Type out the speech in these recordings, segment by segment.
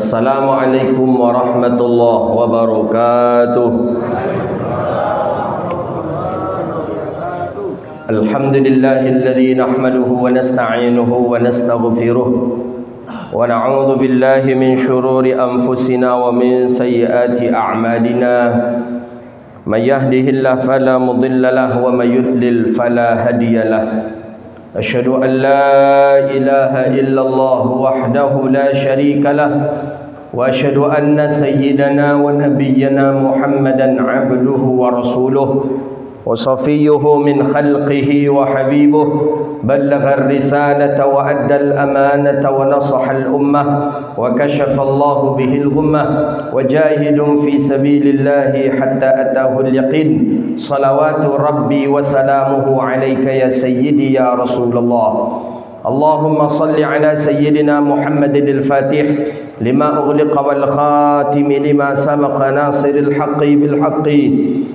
Assalamualaikum warahmatullahi wabarakatuh. Alhamdulillahilladzi nahmaduhu wa nasta'inuhu wa nastaghfiruh wa na'udzu billahi min shururi anfusina wa min sayyiati a'malina. May yahdihillahu fala mudilla lahu wa may yudlil fala hadiyalah. Asyhadu an la ilaha illallah wahdahu la syarika lah wa asyhadu anna sayyidana wa nabiyyana Muhammadan abduhu wa rasuluh wa safiyyuhu min khalqihi wa habibuh ballagha ar-risalata wa adda al-amanata wa nasaha al-ummah wa kashafa Allahu bihi al-ghummah wa jahidun fi sabilillahi hatta atahu al-yaqin. Salawatu rabbi wa salamuhu alayka ya sayyidi ya Rasulullah. Allahumma salli ala sayyidina Muhammadin al-Fatih lima ughliqa wal khatimi lima sabaqa nasiril haqqi bil haqqi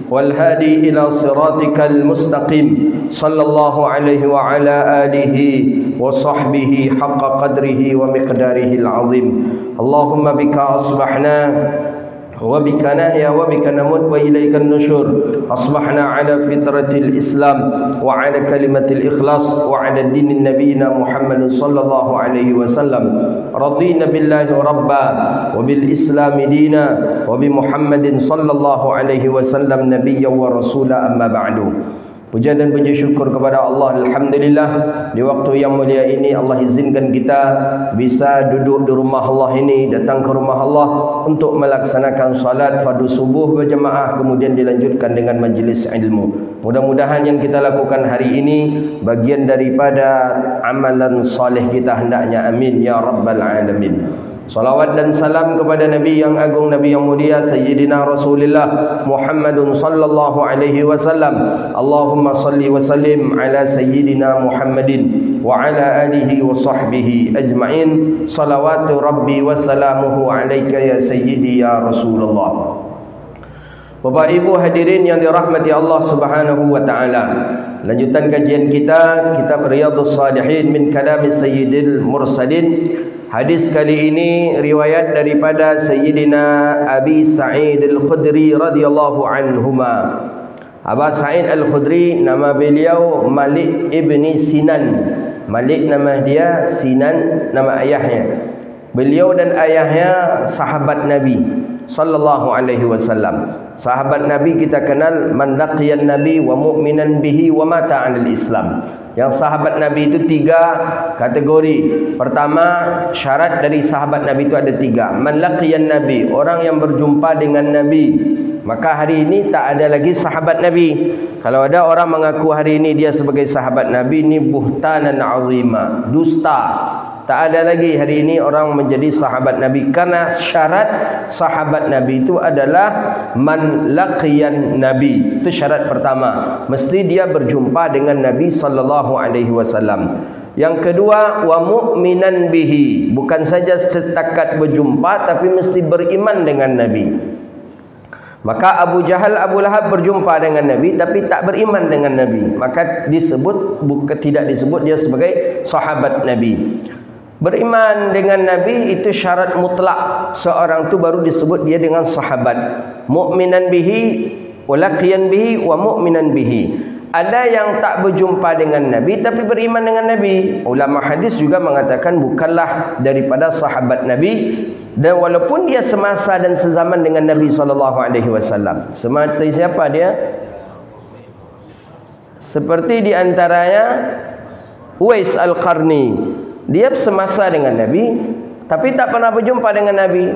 wal hadi ila siratikal mustaqim. Sallallahu alaihi wa ala alihi wa sahbihi haqqa qadrihi wa miqdarihi al-azim. Allahumma bika asbahna wa bika nahya wa bika namut wa ilaika an-nusyur. Asbahna ala fitratil Islam wa ala kalimatil ikhlas wa ala dinin nabiyina Muhammad sallallahu alaihi wasallam. Radina billahi rabba wa bil Islam dina wa bi Muhammadin sallallahu alaihi wasallam nabiyyan wa rasula, amma ba'du. Puja dan puji syukur kepada Allah. Alhamdulillah, di waktu yang mulia ini Allah izinkan kita bisa duduk di rumah Allah ini, datang ke rumah Allah untuk melaksanakan salat fardu subuh berjemaah, kemudian dilanjutkan dengan majlis ilmu. Mudah-mudahan yang kita lakukan hari ini bagian daripada amalan saleh kita hendaknya. Amin ya rabbal alamin. Salawat dan salam kepada Nabi yang agung, Nabi yang mulia, Sayyidina Rasulullah Muhammadun sallallahu alaihi wasallam. Allahumma salli wa sallim ala Sayyidina Muhammadin wa ala alihi wa sahbihi ajma'in. Salawatu rabbi wa salamuhu alaika ya Sayyidi ya Rasulullah. Bapak Ibu hadirin yang dirahmati Allah Subhanahu wa taala. Lanjutan kajian kita kitab Riyadhus Shalihin min kalam Sayyidil Mursalin. Hadis kali ini riwayat daripada Sayyidina Abi Sa'id Al-Khudri radhiyallahu anhuma. Abu Sa'id Al-Khudri nama beliau Malik ibni Sinan. Malik nama dia, Sinan nama ayahnya. Beliau dan ayahnya sahabat Nabi sallallahu alaihi wasallam. Sahabat Nabi kita kenal man laqiyan nabi wa mu'minan bihi wa mata 'alal Islam. Yang sahabat Nabi itu tiga kategori. Pertama, syarat dari sahabat Nabi itu ada tiga. Man laqiyan nabi, orang yang berjumpa dengan Nabi. Maka hari ini tak ada lagi sahabat Nabi. Kalau ada orang mengaku hari ini dia sebagai sahabat Nabi, ini buhtanan azima, dusta. Tak ada lagi hari ini orang menjadi sahabat Nabi, karena syarat sahabat Nabi itu adalah man laqiyan Nabi. Itu syarat pertama, mesti dia berjumpa dengan Nabi sallallahu alaihi wasallam. Yang kedua, wa mu'minan bihi, bukan saja setakat berjumpa tapi mesti beriman dengan Nabi. Maka Abu Jahal, Abu Lahab berjumpa dengan Nabi tapi tak beriman dengan Nabi, maka tidak disebut dia sebagai sahabat Nabi. Beriman dengan Nabi itu syarat mutlak. Seorang itu baru disebut dia dengan sahabat. Mu'minan bihi, walaqiyan bihi, wa mu'minan bihi. Ada yang tak berjumpa dengan Nabi tapi beriman dengan Nabi. Ulama hadis juga mengatakan bukanlah daripada sahabat Nabi, dan walaupun dia semasa dan sezaman dengan Nabi sallallahu alaihi wasallam. Seperti siapa dia? Seperti di antaranya Uwais Al-Qarni. Dia semasa dengan Nabi tapi tak pernah berjumpa dengan Nabi.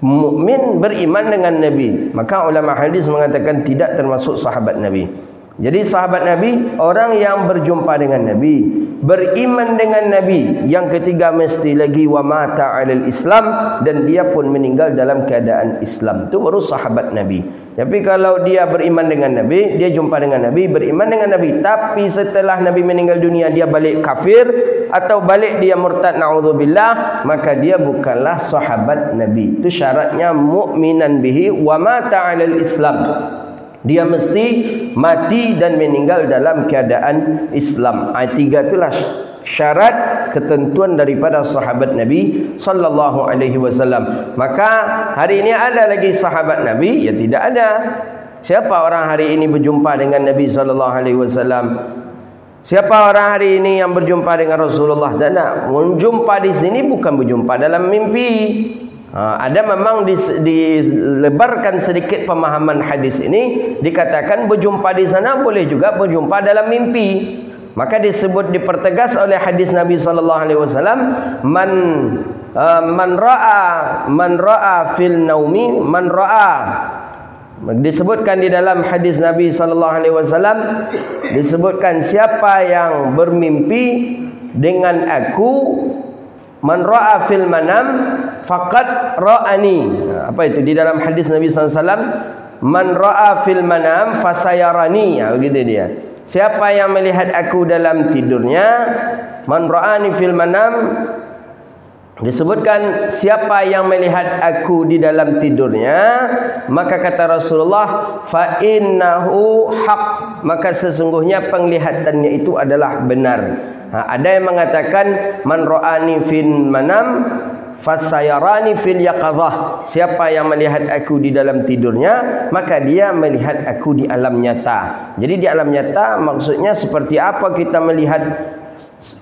Mukmin beriman dengan Nabi, maka ulama hadis mengatakan tidak termasuk sahabat Nabi. Jadi sahabat Nabi orang yang berjumpa dengan Nabi, beriman dengan Nabi. Yang ketiga mesti lagi wa mata 'alal Islam, dan dia pun meninggal dalam keadaan Islam. Itu baru sahabat Nabi. Tapi kalau dia beriman dengan Nabi, dia jumpa dengan Nabi, beriman dengan Nabi, tapi setelah Nabi meninggal dunia dia balik kafir atau balik dia murtad, naudzubillah, maka dia bukanlah sahabat Nabi. Itu syaratnya mu'minan bihi wa mata 'alal Islam. Dia mesti mati dan meninggal dalam keadaan Islam. Tiga itulah syarat ketentuan daripada sahabat Nabi sallallahu alaihi wasallam. Maka hari ini ada lagi sahabat Nabi? Ya tidak ada. Siapa orang hari ini berjumpa dengan Nabi sallallahu alaihi wasallam? Siapa orang hari ini yang berjumpa dengan Rasulullah? Dan menjumpa di sini bukan berjumpa dalam mimpi. Ada memang dilebarkan sedikit pemahaman hadis ini, dikatakan berjumpa di sana boleh juga berjumpa dalam mimpi. Maka disebut, dipertegas oleh hadis Nabi sallallahu alaihi wasallam, man ra'a fil naumi man ra'a. Disebutkan di dalam hadis Nabi sallallahu alaihi wasallam, disebutkan siapa yang bermimpi dengan aku, man ra'a fil manam faqad ra'ani. Apa itu di dalam hadis Nabi sallallahu alaihi wasallam? Man ra'a fil manam fasayarani. Begitu dia. Siapa yang melihat aku dalam tidurnya, man ra'ani fil manam, disebutkan siapa yang melihat aku di dalam tidurnya, maka kata Rasulullah, fa innahu haq, maka sesungguhnya penglihatannya itu adalah benar. Ada yang mengatakan man ra'ani fil manam fasayarani fil yaqazah, siapa yang melihat aku di dalam tidurnya, maka dia melihat aku di alam nyata. Jadi di alam nyata maksudnya seperti apa kita melihat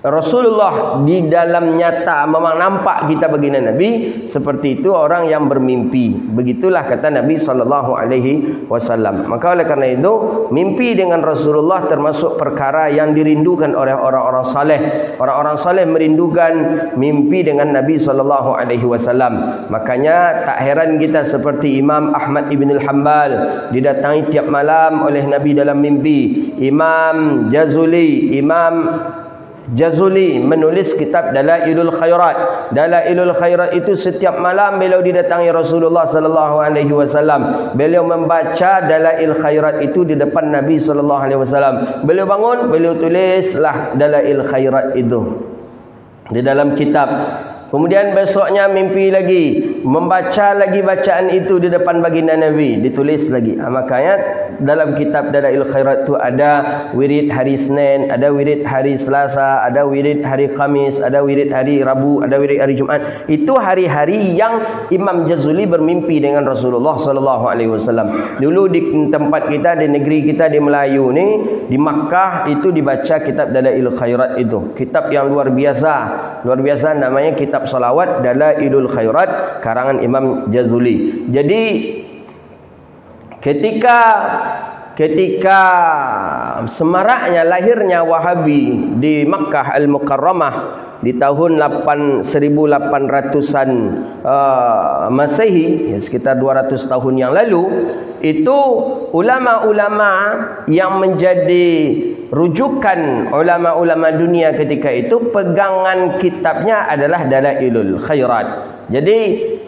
Rasulullah di dalam nyata, memang nampak kita baginda Nabi, seperti itu orang yang bermimpi. Begitulah kata Nabi sallallahu alaihi wasallam. Maka oleh karena itu, mimpi dengan Rasulullah termasuk perkara yang dirindukan oleh orang-orang saleh. Orang-orang saleh merindukan mimpi dengan Nabi sallallahu alaihi wasallam. Makanya tak heran kita seperti Imam Ahmad ibn al-Hanbal didatangi tiap malam oleh Nabi dalam mimpi. Imam Jazuli menulis kitab Dalailul Khairat. Dalailul Khairat itu setiap malam beliau didatangi Rasulullah sallallahu alaihi wasallam. Beliau membaca Dalail Khairat itu di depan Nabi sallallahu alaihi wasallam. Beliau bangun, beliau tulislah Dalail Khairat itu di dalam kitab. Kemudian besoknya mimpi lagi, membaca lagi bacaan itu di depan baginda Nabi, ditulis lagi. Makanya dalam kitab Dalail Khairat itu ada wirid hari Senin, ada wirid hari Selasa, ada wirid hari Khamis, ada wirid hari Rabu, ada wirid hari Jumat. Itu hari-hari yang Imam Jazuli bermimpi dengan Rasulullah sallallahu alaihi wasallam. Dulu di tempat kita, di negeri kita di Melayu ni, di Makkah itu dibaca kitab Dalail Khairat itu. Kitab yang luar biasa. Luar biasa, namanya kitab salawat Dalailul Khairat karangan Imam Jazuli. Jadi ketika semaraknya lahirnya Wahabi di Makkah Al-Mukarramah di tahun 1800-an Masehi, ya, sekitar 200 tahun yang lalu, itu ulama-ulama yang menjadi rujukan ulama-ulama dunia ketika itu, pegangan kitabnya adalah Dalailul Khairat. Jadi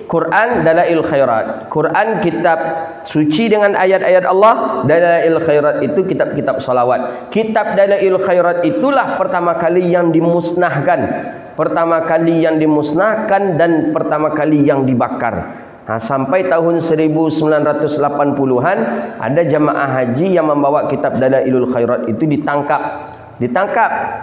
Quran Dalail Khairat, Quran kitab suci dengan ayat-ayat Allah, Dalail Khairat itu kitab-kitab salawat. Kitab Dalail Khairat itulah pertama kali yang dimusnahkan, dan pertama kali yang dibakar. Sampai tahun 1980-an ada jamaah haji yang membawa kitab Dalailul Khairat itu ditangkap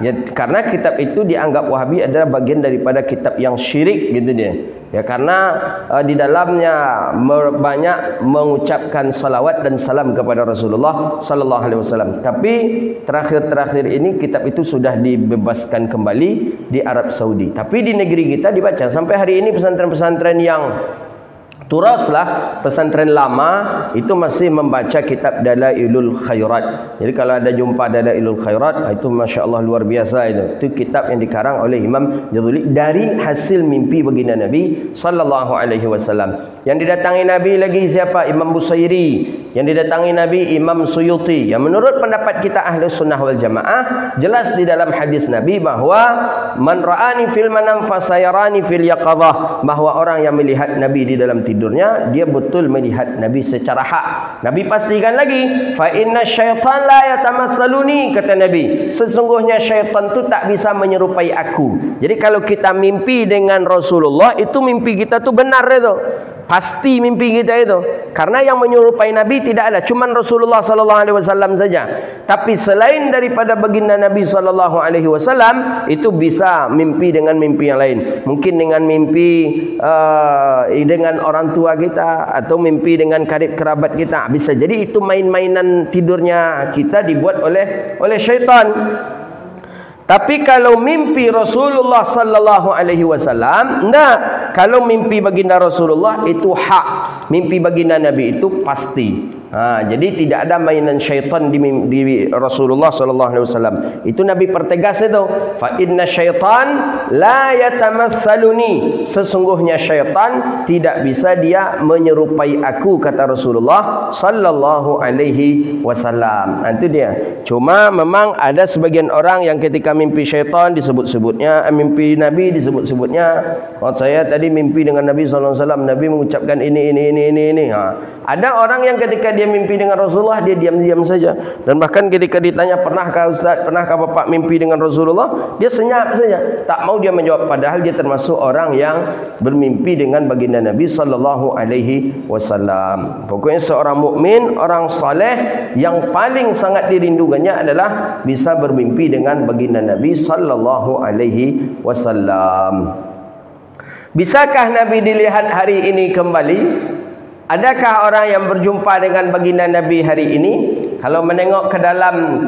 ya, karena kitab itu dianggap Wahabi adalah bagian daripada kitab yang syirik gitu dia. Ya, karena di dalamnya banyak mengucapkan salawat dan salam kepada Rasulullah sallallahu alaihi wasallam. Tapi terakhir-terakhir ini kitab itu sudah dibebaskan kembali di Arab Saudi. Tapi di negeri kita dibaca sampai hari ini. Pesantren-pesantren yang turaslah, pesantren lama itu masih membaca kitab Dalailul Khairat. Jadi kalau ada jumpa Dalailul Khairat, itu Masya Allah luar biasa itu. Itu kitab yang dikarang oleh Imam Jazuli dari hasil mimpi baginda Nabi sallallahu alaihi wasallam. Yang didatangi Nabi lagi siapa? Imam Busairi. Yang didatangi Nabi Imam Suyuti. Yang menurut pendapat kita Ahlus Sunnah wal Jamaah, jelas di dalam hadis Nabi bahwa man ra'ani fil manam fasayarani fil yaqadhah, bahwa orang yang melihat Nabi di dalam tidurnya, dia betul melihat Nabi secara hak. Nabi pastikan lagi, fa inna syaitan la yatamassaluni, kata Nabi, sesungguhnya syaitan tu tak bisa menyerupai aku. Jadi kalau kita mimpi dengan Rasulullah, itu mimpi kita tu benar itu. pasti mimpi kita itu. Karena yang menyerupai Nabi tidak ada, cuman Rasulullah sallallahu alaihi wasallam saja. Tapi selain daripada baginda Nabi sallallahu alaihi wasallam, itu bisa mimpi dengan mimpi yang lain. Mungkin dengan mimpi dengan orang tua kita, atau mimpi dengan karib kerabat kita. Bisa jadi itu main-mainan tidurnya kita dibuat oleh syaitan. Tapi kalau mimpi Rasulullah sallallahu alaihi wasallam, enggak. Kalau mimpi baginda Rasulullah itu hak, mimpi baginda Nabi itu pasti. Jadi tidak ada mainan syaitan di Rasulullah sallallahu alaihi wasallam. Itu Nabi pertegas itu, fa inna syaitan la yatamassaluni. Sesungguhnya syaitan tidak bisa dia menyerupai aku, kata Rasulullah sallallahu alaihi wasallam. Itu dia. Cuma memang ada sebagian orang yang ketika mimpi syaitan disebut-sebutnya, mimpi Nabi disebut-sebutnya. Saya tadi mimpi dengan Nabi sallallahu alaihi wasallam, Nabi mengucapkan ini. Ada orang yang ketika dia mimpi dengan Rasulullah, dia diam-diam saja. Dan bahkan ketika ditanya, pernahkah Ustaz, pernahkah Bapak mimpi dengan Rasulullah, dia senyap saja, tak mau dia menjawab. Padahal dia termasuk orang yang bermimpi dengan baginda Nabi sallallahu alaihi wasallam. Pokoknya seorang mukmin, orang saleh, yang paling sangat dirindukannya adalah bisa bermimpi dengan baginda Nabi sallallahu alaihi wasallam. Bisakah Nabi dilihat hari ini kembali? Adakah orang yang berjumpa dengan baginda Nabi hari ini? Kalau menengok ke dalam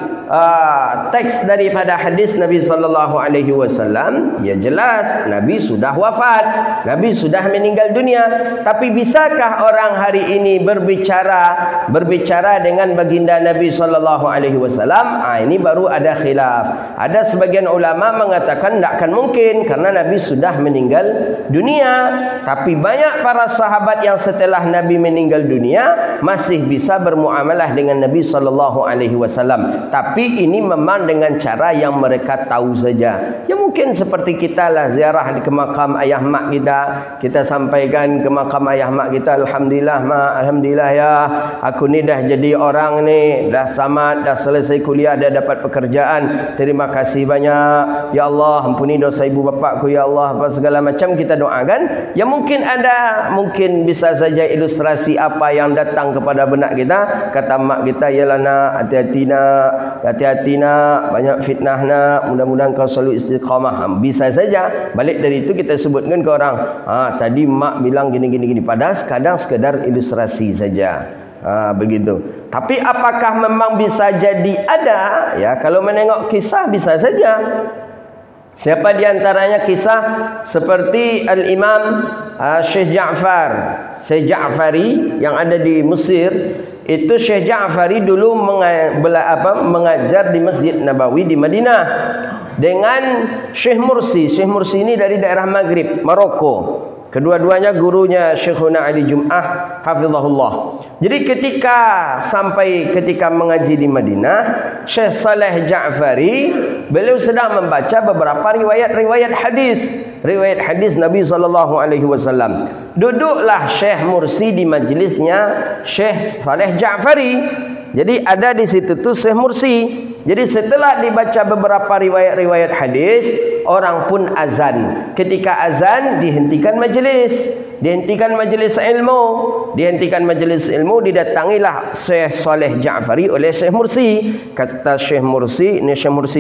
teks daripada hadis Nabi sallallahu alaihi wasallam, ya jelas Nabi sudah wafat, Nabi sudah meninggal dunia. Tapi bisakah orang hari ini berbicara dengan baginda Nabi sallallahu alaihi wasallam? Ini baru ada khilaf. Ada sebagian ulama mengatakan tidak akan mungkin karena Nabi sudah meninggal dunia. Tapi banyak para sahabat yang setelah Nabi meninggal dunia masih bisa bermuamalah dengan Nabi sallallahu alaihi wasallam. Tapi ini memang dengan cara yang mereka tahu saja. Ya mungkin seperti kita lah, ziarah ke makam ayah mak kita. Kita sampaikan ke makam ayah mak kita, alhamdulillah mak, alhamdulillah ya, aku ni dah jadi orang ni, dah tamat, dah selesai kuliah, dah dapat pekerjaan. Terima kasih banyak. Ya Allah, ampuni dosa ibu bapakku ya Allah, apa segala macam kita doakan. Ya mungkin mungkin bisa saja ilustrasi apa yang datang kepada benak kita. Kata mak kita, yalah nak, hati-hati nak, banyak fitnah nak, mudah-mudahan kau selalu istiqamah. Bisa saja balik dari itu kita sebutkan ke orang, tadi mak bilang gini. Padahal kadang sekadar ilustrasi saja. Begitu. Tapi apakah memang bisa jadi ada? Ya, kalau menengok kisah bisa saja. Siapa di antaranya kisah seperti Al-Imam Syekh Ja'fari yang ada di Mesir. Itu Syekh Ja'fari dulu mengajar di Masjid Nabawi di Madinah dengan Syekh Mursi. Syekh Mursi ini dari daerah Maghrib, Maroko. Kedua-duanya gurunya Syekhuna Ali Jum'ah hafizahullah. Jadi ketika mengaji di Madinah, Syekh Saleh Ja'fari beliau sedang membaca beberapa riwayat hadis Nabi sallallahu alaihi wasallam. Duduklah Syekh Mursi di majlisnya Syekh Saleh Ja'fari. Jadi ada di situ tuh Syekh Mursi. Jadi setelah dibaca beberapa riwayat hadis, orang pun azan. Ketika azan dihentikan majlis ilmu, didatangilah Syekh Saleh Ja'fari oleh Syekh Mursi. Kata Syekh Mursi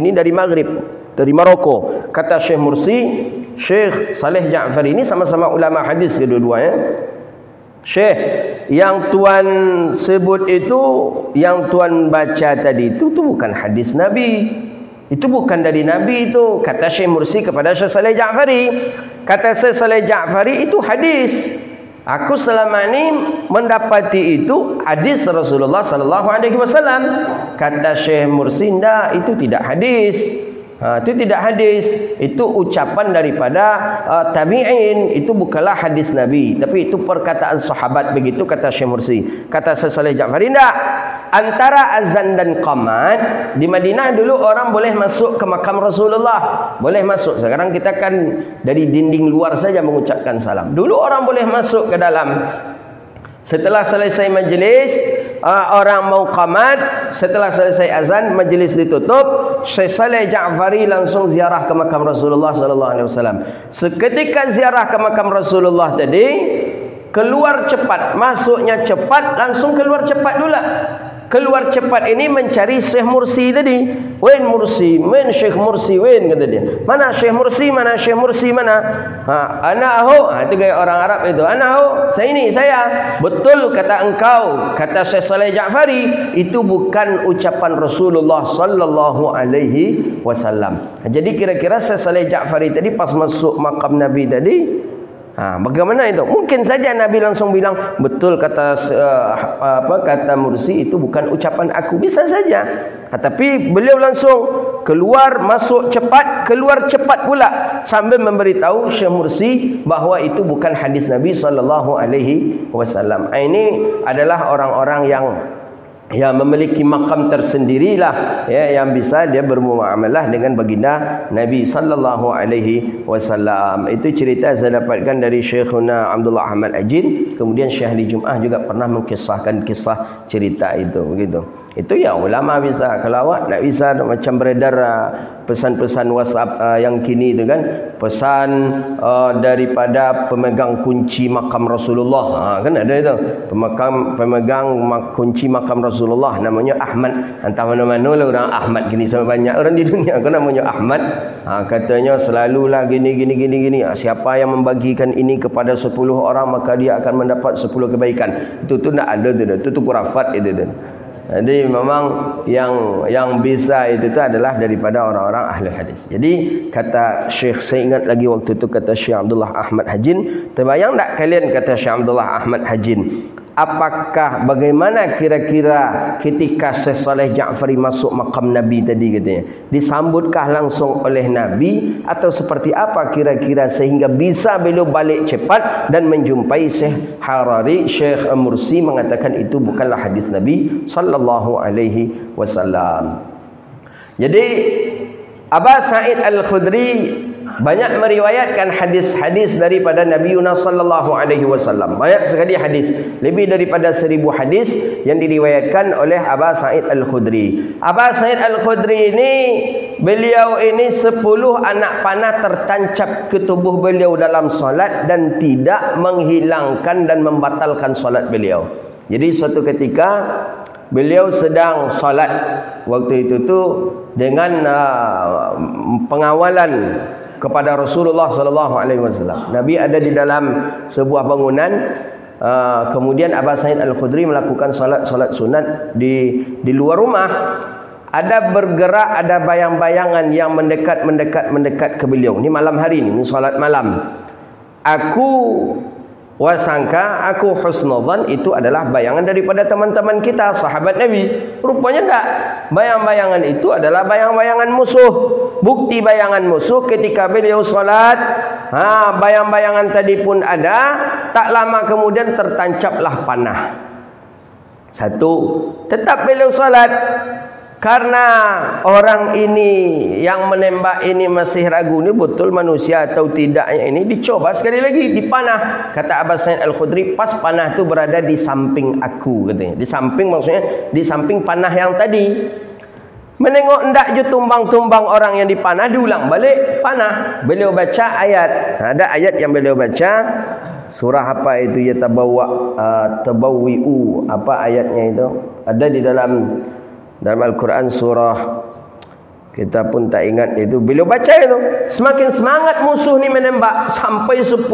ini dari Maghrib, dari Maroko. Kata Syekh Mursi, Syekh Saleh Ja'fari ini sama-sama ulama hadis kedua-duanya. Syekh, yang tuan sebut itu, yang tuan baca tadi itu bukan hadis Nabi. Itu bukan dari Nabi itu. Kata Syekh Mursi kepada Syekh Saleh Ja'fari. Kata Syekh Saleh Ja'fari, itu hadis. Aku selama ini mendapati itu hadis Rasulullah sallallahu alaihi wasallam. Kata Syekh Mursi, itu tidak hadis. Itu tidak hadis, itu ucapan daripada tabi'in, itu bukanlah hadis Nabi, tapi itu perkataan sahabat. Begitu kata Syekh Mursi. Kata Syekh Saleh Ja'fari, antara azan dan qamat di Madinah dulu orang boleh masuk ke makam Rasulullah, boleh masuk. Sekarang kita kan dari dinding luar saja mengucapkan salam. Dulu orang boleh masuk ke dalam. Setelah selesai majlis, orang mau qamat, setelah selesai azan, majlis ditutup, Syekh Saleh Ja'fari langsung ziarah ke makam Rasulullah sallallahu alaihi wasallam. Seketika ziarah ke makam Rasulullah tadi, keluar cepat, masuknya cepat, langsung keluar cepat pula. Keluar cepat ini mencari Syekh Mursi tadi. Wen Mursi, men Syekh Mursi, wen kata dia. Mana Syekh Mursi, mana Syekh Mursi, mana? Ana ho, itu gaya orang Arab itu. Ana ho, saya. Betul kata engkau, kata Syekh Saleh Ja'fari, itu bukan ucapan Rasulullah sallallahu alaihi wasallam. Jadi kira-kira Syekh Saleh Ja'fari tadi pas masuk makam Nabi tadi, bagaimana itu? Mungkin saja Nabi langsung bilang, betul kata kata Mursi, itu bukan ucapan aku. Bisa saja. Tapi beliau langsung keluar, masuk cepat, keluar cepat pula, sambil memberitahu Syekh Mursi bahawa itu bukan hadis Nabi sallallahu alaihi wasallam. Ini adalah orang-orang yang memiliki makam tersendirilah, ya, yang bisa dia bermuamalah dengan baginda Nabi sallallahu alaihi wasallam. Itu cerita saya dapatkan dari Syekhuna Abdullah Ahmad Ajin. Kemudian Syekh Ali Jum'ah juga pernah mengkisahkan kisah cerita itu, begitu. Itu ya ulama bisa. Kalau awak nak bisa macam beredar pesan-pesan WhatsApp yang kini itu kan, pesan daripada pemegang kunci makam Rasulullah, kan ada itu, pemegang kunci makam Rasulullah, namanya Ahmad. Entah mana-mana lah orang Ahmad gini, sampai banyak orang di dunia kan namanya Ahmad. Katanya selalulah gini. Siapa yang membagikan ini kepada 10 orang, maka dia akan mendapat 10 kebaikan. Itu tak ada tu kurafat itu tu. Jadi memang yang bisa itu adalah daripada orang-orang ahli hadis. Jadi kata Syekh, saya ingat lagi waktu itu kata Syekh Abdullah Ahmad Hajin, terbayang tak kalian kata Syekh Abdullah Ahmad Hajin, apakah bagaimana kira-kira ketika Syekh Saleh Ja'fari masuk makam Nabi tadi katanya, disambutkah langsung oleh Nabi atau seperti apa kira-kira sehingga bisa beliau balik cepat dan menjumpai Syekh Harari, Syekh Mursi mengatakan itu bukanlah hadis Nabi sallallahu alaihi wasallam. Jadi Aba Sa'id Al-Khudri banyak meriwayatkan hadis-hadis daripada Nabi Yunus sallallahu alaihi wasallam. Banyak sekali hadis, lebih daripada 1000 hadis yang diriwayatkan oleh Aba Sa'id Al-Khudri. Aba Sa'id Al-Khudri ini, beliau ini 10 anak panah tertancap ke tubuh beliau dalam solat dan tidak menghilangkan dan membatalkan solat beliau. Jadi suatu ketika beliau sedang solat, waktu itu tu dengan pengawalan kepada Rasulullah sallallahu alaihi wasallam. Nabi ada di dalam sebuah bangunan, kemudian Aba Sa'id Al-Khudri melakukan solat sunat di luar rumah. Ada bergerak, ada bayang-bayangan yang mendekat ke beliau. Ini malam hari ini solat malam. Aku wasangka, aku husnudzan itu adalah bayangan daripada teman-teman kita, sahabat Nabi. Rupanya tak. Bayang-bayangan itu adalah bayang-bayangan musuh. Bukti bayangan musuh ketika beliau solat, bayang-bayangan tadi pun ada. Tak lama kemudian tertancaplah panah. Satu, tetap beliau solat. Karena orang ini yang menembak ini masih ragu ni betul manusia atau tidaknya, ini dicoba sekali lagi dipanah. Kata Abbas Sa'id Al-Khudri, pas panah tu berada di samping aku katanya. Di samping maksudnya di samping panah yang tadi. Menengok ndak je tumbang-tumbang orang yang dipanah, diulang balik panah. Beliau baca ayat. Ada ayat yang beliau baca, surah apa itu, ya tabawwi'u, apa ayatnya itu? Ada di dalam Al-Quran, surah kita pun tak ingat itu. Beliau baca itu, semakin semangat musuh ni menembak, sampai 10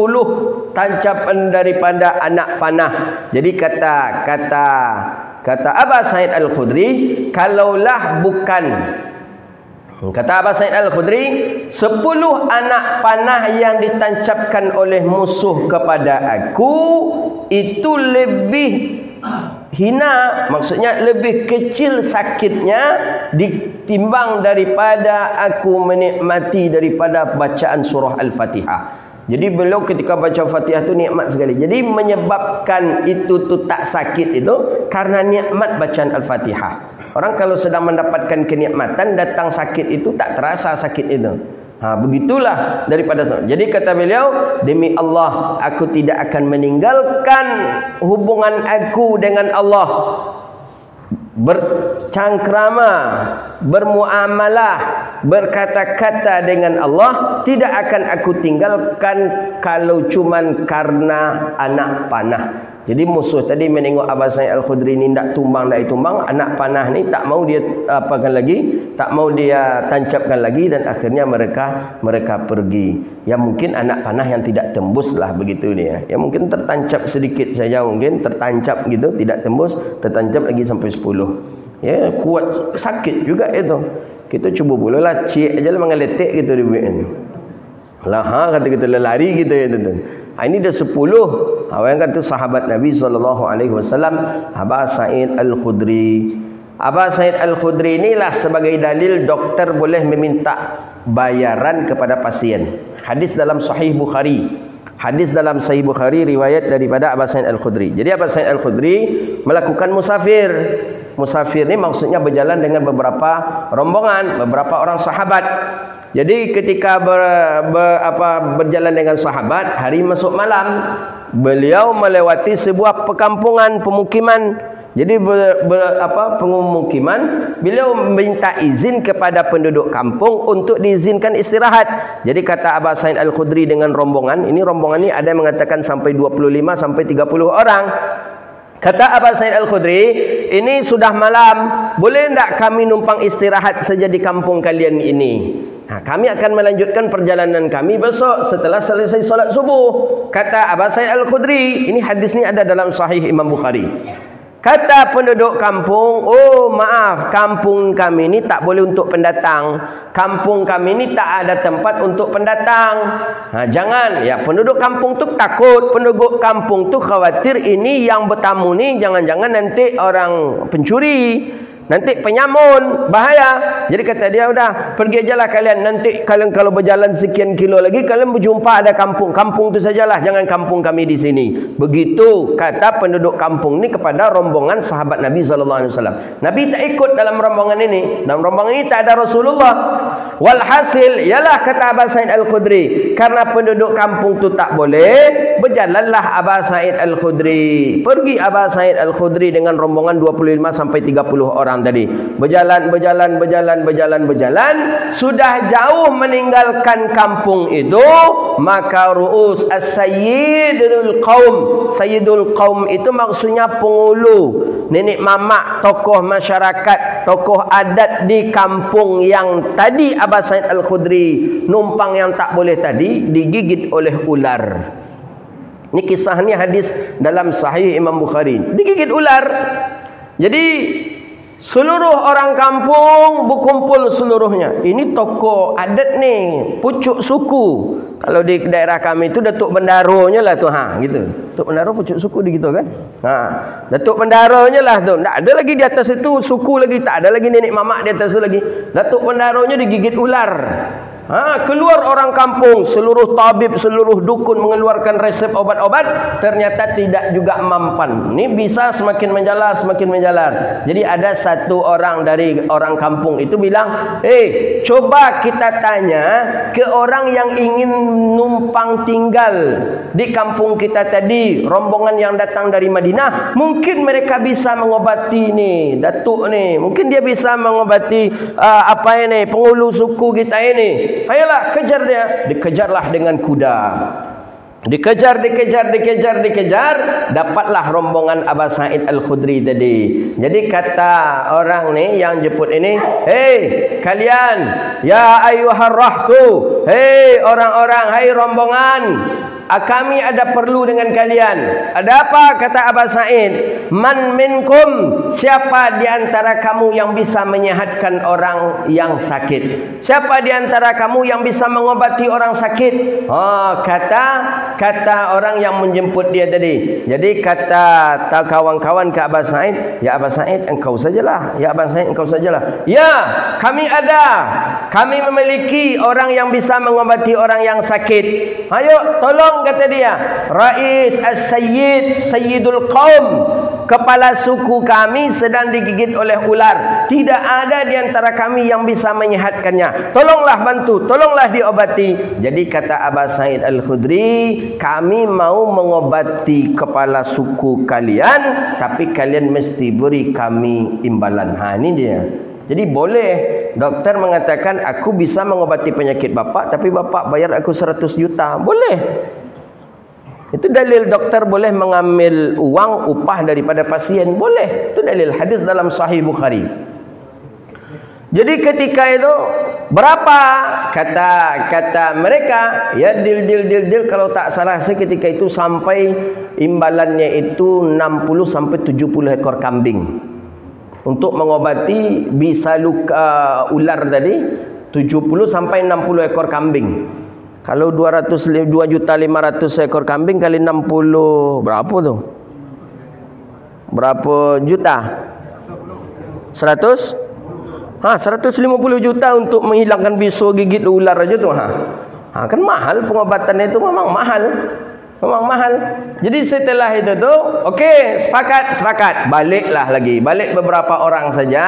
tancapan daripada anak panah. Jadi kata Aba Sa'id Al-Khudri, kalaulah bukan, kata Aba Sa'id Al-Khudri, 10 anak panah yang ditancapkan oleh musuh kepada aku itu lebih hina, maksudnya lebih kecil sakitnya ditimbang daripada aku menikmati daripada bacaan surah Al-Fatihah. Jadi beliau ketika baca Fatihah tu nikmat sekali. Jadi menyebabkan itu tu tak sakit itu karena nikmat bacaan Al-Fatihah. Orang kalau sedang mendapatkan kenikmatan, datang sakit itu tak terasa sakit itu. Begitulah daripada. Jadi kata beliau, demi Allah aku tidak akan meninggalkan hubungan aku dengan Allah bercangkrama, bermuamalah, berkata-kata dengan Allah, tidak akan aku tinggalkan kalau cuman karena anak panah. Jadi musuh tadi menengok Abah Sa'id Al-Khudri ni tak tumbang, anak panah ni tak mau dia apakan lagi, tak mau dia tancapkan lagi, dan akhirnya mereka pergi. Ya mungkin anak panah yang tidak tembus lah begitu dia. Ya mungkin tertancap sedikit saja, mungkin tertancap gitu, tidak tembus, tertancap lagi sampai 10. Ya kuat, sakit juga itu. Kita cuba pula lah, cik aja lah mengeletek gitu di buat. Lah kata kita lari gitu ya tuan. Ini dah 10. Yang kata sahabat Nabi SAW, Abah Sa'id Al-Khudri. Abah Sa'id Al-Khudri inilah sebagai dalil doktor boleh meminta bayaran kepada pasien. Hadis dalam Sahih Bukhari. Hadis dalam Sahih Bukhari riwayat daripada Abah Sa'id Al-Khudri. Jadi Abah Sa'id Al-Khudri melakukan musafir. Musafir ni maksudnya berjalan dengan beberapa rombongan, beberapa orang sahabat. Jadi ketika berjalan dengan sahabat, hari masuk malam, beliau melewati sebuah perkampungan, pemukiman. Jadi pemukiman, beliau minta izin kepada penduduk kampung untuk diizinkan istirahat. Jadi kata Abah Sa'id Al-Khudri dengan rombongan, ini rombongan ini ada yang mengatakan sampai 25 sampai 30 orang. Kata Abah Sa'id Al-Khudri, ini sudah malam, boleh tak kami numpang istirahat saja di kampung kalian ini? Kami akan melanjutkan perjalanan kami besok setelah selesai solat subuh. Kata Abah Sa'id Al-Khudri, ini hadis ni ada dalam Sahih Imam Bukhari. Kata penduduk kampung, oh maaf, kampung kami ni tak boleh untuk pendatang. Kampung kami ni tak ada tempat untuk pendatang. Jangan, ya penduduk kampung tu takut, penduduk kampung tu khawatir ini yang bertamu ni jangan-jangan nanti orang pencuri, nanti penyamun, bahaya. Jadi kata dia, udah pergi aja lah kalian. Nanti kalian kalau berjalan sekian kilo lagi, kalian berjumpa ada kampung. Kampung tu sajalah, jangan kampung kami di sini. Begitu kata penduduk kampung ni kepada rombongan sahabat Nabi SAW. Nabi tak ikut dalam rombongan ini. Dalam rombongan ini tak ada Rasulullah. Walhasil, ialah kata Abah Sa'id Al-Khudri, karena penduduk kampung tu tak boleh, berjalanlah Abah Sa'id Al-Khudri. Pergi Abah Sa'id Al-Khudri dengan rombongan 25 sampai 30 orang tadi. Berjalan, sudah jauh meninggalkan kampung itu, maka ru'us as-sayyidul qaum. Sayyidul qaum itu maksudnya pengulu, nenek mamak, tokoh masyarakat, tokoh adat di kampung yang tadi Abah Sa'id Al-Khudri numpang yang tak boleh tadi, digigit oleh ular. Ini kisah ni hadis dalam Sahih Imam Bukhari. Digigit ular. Jadi seluruh orang kampung berkumpul seluruhnya. Ini tokoh adat ni, pucuk suku. Kalau di daerah kami itu Datuk Bendaronya lah tu, gitu. Datuk Bendaro pucuk suku di gitu kan? Datuk Bendaronya lah tu. Tak ada lagi di atas itu suku lagi, tak ada lagi nenek mamak di atas itu lagi. Datuk Bendaronya digigit ular. Keluar orang kampung, seluruh tabib, seluruh dukun mengeluarkan resep obat-obat, ternyata tidak juga mampan. Ini bisa semakin menjalar. Jadi ada satu orang dari orang kampung itu bilang, coba kita tanya ke orang yang ingin numpang tinggal di kampung kita tadi, rombongan yang datang dari Madinah, mungkin mereka bisa mengobati ni, datuk ni, mungkin dia bisa mengobati pengulu suku kita ini. Ayolah, kejar dia. Dikejarlah dengan kuda. Dikejar. Dapatlah rombongan Abah Sa'id Al-Khudri tadi. Jadi kata orang ni yang jemput ini, hei kalian, ya ayyuhar rahtu, hei orang-orang, hai rombongan, kami ada perlu dengan kalian. Ada apa? Kata Abah Sa'id, man minkum, siapa di antara kamu yang bisa menyehatkan orang yang sakit? Siapa di antara kamu yang bisa mengobati orang sakit? Kata orang yang menjemput dia tadi. Jadi kata kawan-kawan ke Abah Sa'id, ya Abah Sa'id engkau sajalah. Ya Abah Sa'id engkau sajalah. Ya, kami ada. Kami memiliki orang yang bisa mengobati orang yang sakit. Ayo tolong, kata dia. Rais as-sayyid, sayyidul qaum. kepala suku kami sedang digigit oleh ular. Tidak ada di antara kami yang bisa menyehatkannya. Tolonglah bantu, tolonglah diobati. Jadi kata Aba Sa'id Al-Khudri, kami mau mengobati kepala suku kalian, tapi kalian mesti beri kami imbalan. Ini dia. Jadi boleh doktor mengatakan aku bisa mengobati penyakit bapak, tapi bapak bayar aku 100 juta. Boleh. Itu dalil doktor boleh mengambil uang upah daripada pasien. Boleh. Itu dalil hadis dalam Sahih Bukhari. Jadi ketika itu berapa kata mereka, ya deal kalau tak salah saya ketika itu sampai imbalannya itu 60 sampai 70 ekor kambing. Untuk mengobati bisa luka ular tadi 70 sampai 60 ekor kambing. Kalau 2.500.000 ekor kambing kali 60 berapa tu? Berapa juta? 100? 150 juta untuk menghilangkan bisul gigit ular aja tu. Kan mahal pengobatannya itu, memang mahal. Memang mahal. Jadi setelah itu tu, okey, sepakat. Baliklah lagi. Balik beberapa orang saja.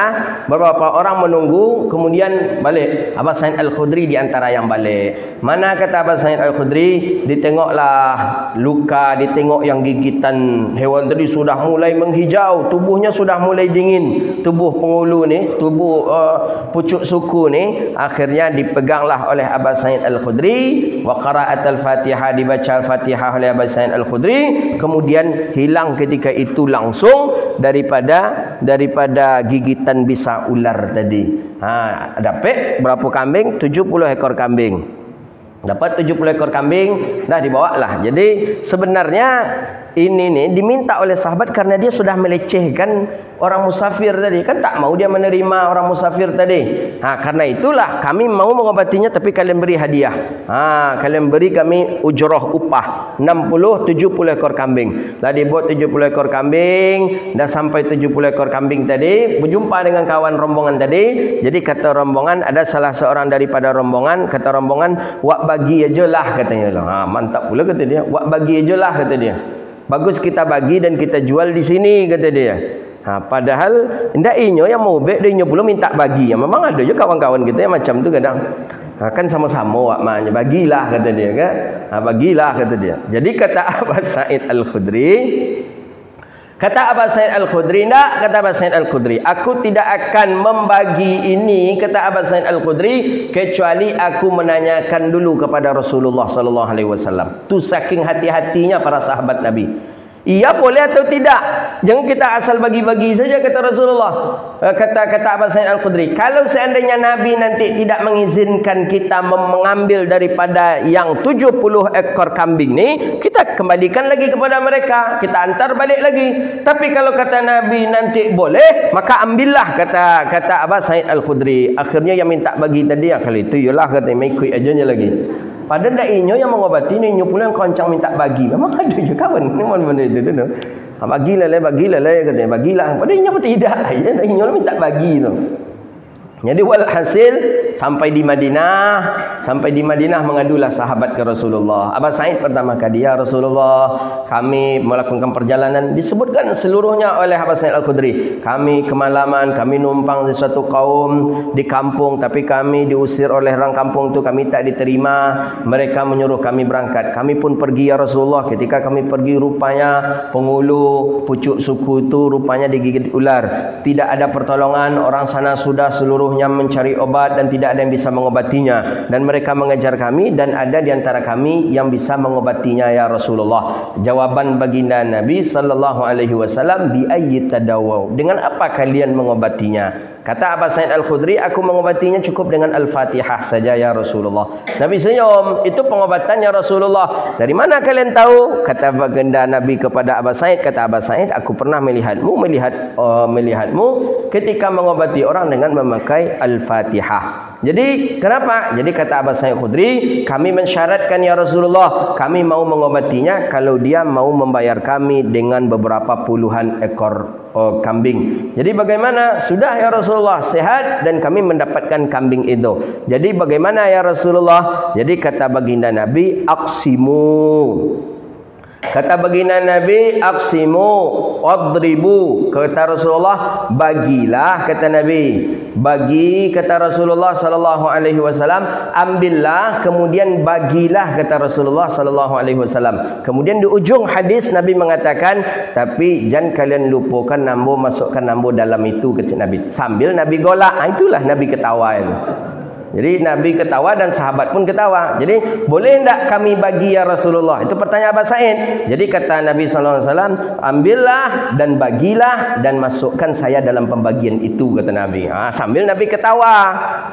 Beberapa orang menunggu. Kemudian balik. Aba Sa'id Al-Khudri di antara yang balik. Mana kata Aba Sa'id Al-Khudri? Ditengoklah luka, ditengok yang gigitan hewan tadi sudah mulai menghijau. Tubuhnya sudah mulai dingin. Tubuh pengulu ni, tubuh pucuk suku ni. Akhirnya dipeganglah oleh Aba Sa'id Al-Khudri. Wa qara'at al-Fatihah, dibaca al-Fatihah oleh Aba Sa'id Al-Khudri, kemudian hilang ketika itu langsung daripada gigitan bisa ular tadi. Dapat berapa kambing? 70 ekor kambing. Dapat 70 ekor kambing, dah dibawa lah. Jadi sebenarnya ini nih diminta oleh sahabat karena dia sudah melecehkan orang musafir tadi. Kan tak mau dia menerima orang musafir tadi. Karena itulah kami mau mengobatinya, tapi kalian beri hadiah. Kalian beri kami ujroh upah 60-70 ekor kambing. Dah dibuat 70 ekor kambing. Dah sampai 70 ekor kambing tadi, berjumpa dengan kawan rombongan tadi. Jadi kata rombongan, ada salah seorang daripada rombongan, kata rombongan, wak bagi aja lah katanya. Mantap pula kata dia. Wak bagi aja lah kata dia. Bagus kita bagi dan kita jual di sini kata dia. Padahal ndak inyo yang mau bek, dia inyo pula minta bagi. Memang ada je kawan-kawan kita yang macam tu kadang. Kan sama-sama wak maknya bagilah kata dia kan. Bagilah kata dia. Jadi kata Aba Sa'id Al-Khudri, kata Aba Sa'id Al-Khudri, kata Aba Sa'id Al-Khudri, aku tidak akan membagi ini, kata Aba Sa'id Al-Khudri, kecuali aku menanyakan dulu kepada Rasulullah sallallahu alaihi wasallam. Tu saking hati-hatinya para sahabat Nabi. Iya boleh atau tidak? Jangan kita asal bagi-bagi saja, kata Rasulullah. Kata Aba Sa'id Al-Khudri, kalau seandainya Nabi nanti tidak mengizinkan kita mengambil daripada yang 70 ekor kambing ni, kita kembalikan lagi kepada mereka, kita antar balik lagi. Tapi kalau kata Nabi nanti boleh, maka ambillah, kata Aba Sa'id Al-Khudri. Akhirnya yang minta bagi tadi, kali itu yalah kata ikut ajanya lagi. Padahal dak inyo yang mengobati ni, inyo pula yang koncang minta bagi. Memang ada je kawan. Ni mana-mana itu tu. Bagilah katanya, bagilah. Padahal inyo pun tidak. Ya, inyo minta bagi tu. Jadi walhasil sampai di Madinah mengadulah sahabat ke Rasulullah. Aba Sa'id pertama kali, ya Rasulullah, kami melakukan perjalanan, disebutkan seluruhnya oleh Aba Sa'id Al-Khudri. Kami kemalaman, kami numpang di suatu kaum di kampung, tapi kami diusir oleh orang kampung tu, kami tak diterima. Mereka menyuruh kami berangkat. Kami pun pergi, ya Rasulullah. Ketika kami pergi, rupanya penghulu pucuk suku tu rupanya digigit ular. Tidak ada pertolongan, orang sana sudah seluruh mencari obat dan tidak ada yang bisa mengobatinya, dan mereka mengejar kami dan ada di antara kami yang bisa mengobatinya, ya Rasulullah. Jawaban baginda Nabi sallallahu alaihi wasallam, bi ayyi tadawaw, dengan apa kalian mengobatinya? Kata Aba Sa'id Al-Khudri, aku mengobatinya cukup dengan Al-Fatihah saja, ya Rasulullah. Nabi senyum, itu pengobatannya Rasulullah. Dari mana kalian tahu? Kata baginda Nabi kepada Aba Sa'id, kata Aba Sa'id, aku pernah melihatmu ketika mengobati orang dengan memakai Al-Fatihah. Jadi kenapa? Jadi kata Aba Sa'id Khudri, kami mensyaratkan, ya Rasulullah, kami mau mengobatinya kalau dia mau membayar kami dengan beberapa puluhan ekor kambing. Jadi bagaimana? Sudah, ya Rasulullah, sehat dan kami mendapatkan kambing itu. Jadi bagaimana, ya Rasulullah? Jadi kata baginda Nabi, aqsimu. Kata baginda Nabi, aqsimu wadribu. Kata Rasulullah, bagilah. Kata Nabi, bagi. Kata Rasulullah sallallahu alaihi wasallam, ambillah, kemudian bagilah. Kata Rasulullah sallallahu alaihi wasallam. Kemudian di ujung hadis Nabi mengatakan, tapi jangan kalian lupakan nambo, masukkan nambo dalam itu. Kata Nabi, sambil Nabi golak. Itulah Nabi ketawa itu. Jadi Nabi ketawa dan sahabat pun ketawa. Jadi boleh tidak kami bagi ya Rasulullah? Itu pertanyaan Abu Sa'id. Jadi kata Nabi SAW, ambillah dan bagilah dan masukkan saya dalam pembagian itu, kata Nabi. Sambil Nabi ketawa.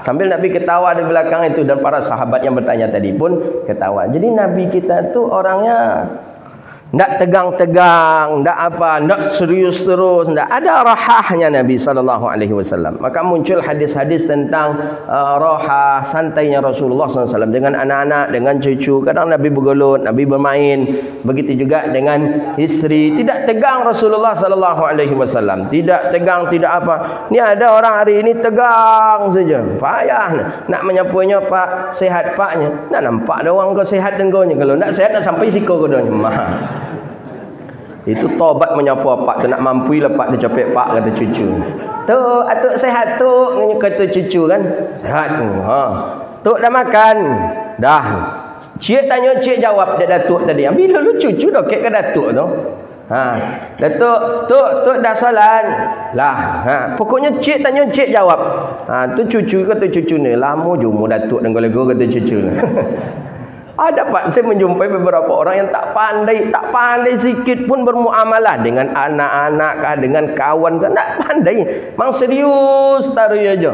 Sambil Nabi ketawa di belakang itu, dan para sahabat yang bertanya tadi pun ketawa. Jadi Nabi kita itu orangnya tidak tegang-tegang, tidak apa, tidak serius terus, tidak ada rahahnya Nabi SAW. Maka muncul hadis-hadis tentang rahah, santainya Rasulullah SAW dengan anak-anak, dengan cucu. Kadang Nabi bergelut, Nabi bermain. Begitu juga dengan istri. Tidak tegang Rasulullah SAW. Tidak tegang, tidak apa. Ini ada orang hari ini tegang saja. Payah nak menyapunya, Pak, sehat Paknya. Nak nampak ada orang kau sehat dan kau nya. Kalau nak sehat nak sampai siku kau dah. Itu tobat menyapu Pak tu, nak mampu lepak dia capek Pak, kata cucu. Tu atuk sehat tu, kata cucu kan. Sehat tu. Tok dah makan. Dah. Cik tanya, cik jawab dia datuk tadi. Bila lu cucu dah kek ke datuk tu? Datuk, tok dah solat. Lah, pokoknya cik tanya, cik jawab. Tu cucu, kata cucu ni, lama jumpa datuk dan golego, kata cucu. Ada Pak, saya menjumpai beberapa orang yang tak pandai sikit pun bermuamalah dengan anak-anak kah, dengan kawan kah, tak pandai. Memang serius taruh aja.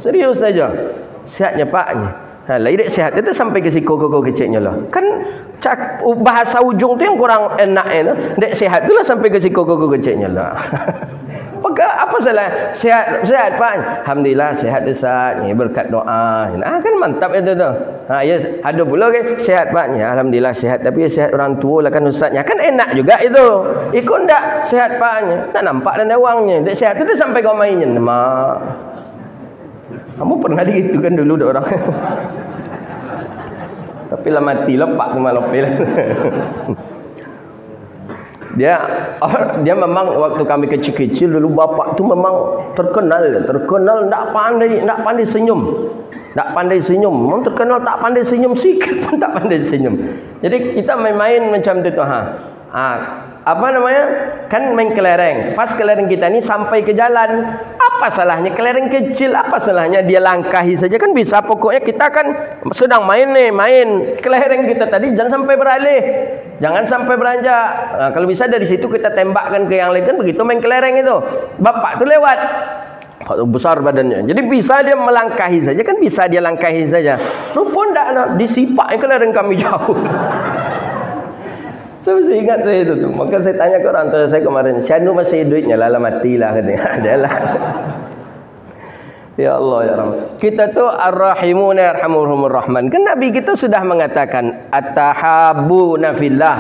Serius saja. Sihatnya Paknya. Lagi sihat itu sampai ke si koko kecilnya lah. Kan bahasa ujung tu yang kurang enak dek sihat itulah sampai ke si koko kecilnya lah. Maka apa salah? Sehat Pak. Alhamdulillah sehat Ustaz. Ni berkat doa. Kan mantap itu tu. Ya, ada pula kan sehat Pak. Ya, alhamdulillah sehat, tapi sehat orang tua lah kan Ustaznya. Kan enak juga itu. Ikut ndak sehat Paknya. Tak nampak dan wangnya. Dek sehat itu sampai kau mainnya. Mak. Kamu pernah gitu kan dulu ada orang. Tapi lah mati lepak tu malam pelak. Dia memang waktu kami kecil-kecil dulu, bapak tu memang terkenal tak pandai senyum. Tak pandai senyum. Memang terkenal tak pandai senyum, sikit pun tak pandai senyum. Jadi kita main-main macam tu apa namanya? Kan main kelereng. Pas kelereng kita ni sampai ke jalan, apa salahnya kelereng kecil? Apa salahnya dia langkahi saja kan bisa. Pokoknya kita kan sedang main kelereng kita tadi, jangan sampai beralih, jangan sampai beranjak. Kalau bisa dari situ kita tembakkan ke yang lain, kan begitu main kelereng itu. Bapak tu lewat, besar badannya, jadi bisa dia melangkahi saja, kan bisa dia langkahi saja. Rupa ndak disipak kelereng kami jauh. Saya masih ingat saya itu tu. Maka saya tanya ke orang tua saya kemarin, Syanu masih duitnya lah matilah katanya. Adalah. Ya Allah ya Rahman. Kita tu ar-rahimuna yarhamuhumur rahman. Kan Nabi kita sudah mengatakan at-tahabbuna fillah.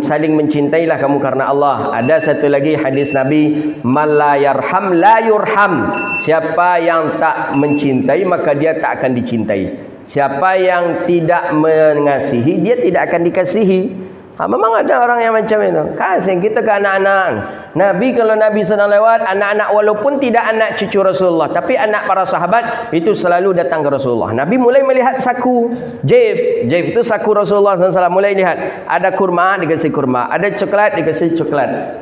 Saling mencintailah kamu karena Allah. Ada satu lagi hadis Nabi, man la yarham la yurham. Siapa yang tak mencintai maka dia tak akan dicintai. Siapa yang tidak mengasihi, dia tidak akan dikasihi. Memang ada orang yang macam itu. Kasih kita ke anak-anak. Nabi kalau Nabi sedang lewat, anak-anak walaupun tidak anak cucu Rasulullah, tapi anak para sahabat itu selalu datang ke Rasulullah. Nabi mulai melihat saku Jaif itu saku Rasulullah SAW. Mulai lihat, ada kurma dikasih kurma, ada coklat dikasih coklat,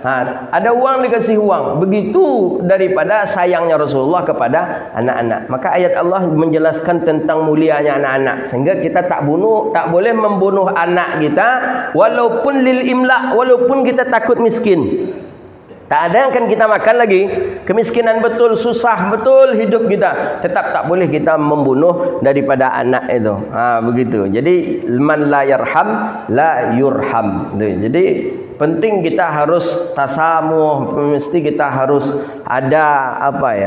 ada uang dikasih uang. Begitu daripada sayangnya Rasulullah kepada anak-anak. Maka ayat Allah menjelaskan tentang mulianya anak-anak, sehingga kita tak boleh membunuh anak kita walaupun lil imla, walaupun kita takut miskin. Tak ada yang akan kita makan lagi, kemiskinan betul, susah betul hidup kita, tetap tak boleh kita membunuh daripada anak itu. Begitu. Jadi man la yarham la yurham. Jadi penting kita harus tasamuh, mesti kita harus ada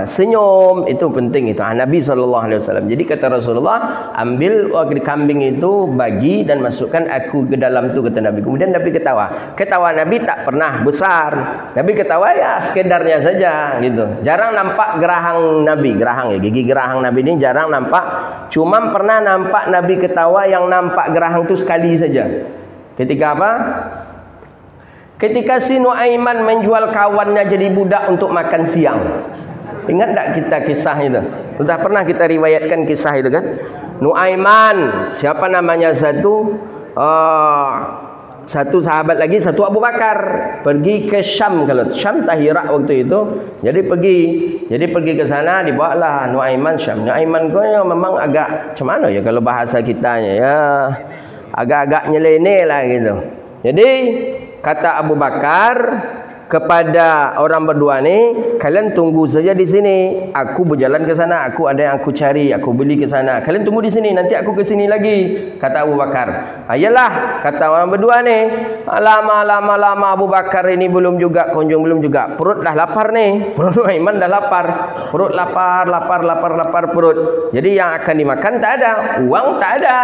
senyum, itu penting itu. Nabi SAW. Jadi kata Rasulullah, ambil kambing itu, bagi dan masukkan aku ke dalam tu, kata Nabi. Kemudian Nabi ketawa. Ketawa Nabi tak pernah besar. Nabi ketawa ya sekedarnya saja gitu. Jarang nampak gerahang Nabi, gigi gerahang Nabi ini jarang nampak. Cuma pernah nampak Nabi ketawa yang nampak gerahang tu sekali saja. Ketika apa? Ketika si Nuaiman menjual kawannya jadi budak untuk makan siang. Ingat tak kita kisah itu? Sudah pernah kita riwayatkan kisah itu kan? Nuaiman, siapa namanya satu sahabat lagi, satu Abu Bakar, pergi ke Syam. Kalau Syam Tahirak waktu itu, jadi pergi ke sana, dibawalah Nuaiman Syam. Nuaiman kau memang agak macam mana ya kalau bahasa kitanya ya, agak-agak nyeleneh lah gitu. Jadi kata Abu Bakar kepada orang berdua ni, kalian tunggu saja di sini. Aku berjalan ke sana, aku ada yang aku cari, aku beli ke sana. Kalian tunggu di sini, nanti aku ke sini lagi, kata Abu Bakar. Ayolah, kata orang berdua ni. Lama Abu Bakar ini belum juga kunjung, belum juga. Perut dah lapar ni. Perut Nuaiman dah lapar. Perut lapar perut. Jadi yang akan dimakan tak ada, uang tak ada.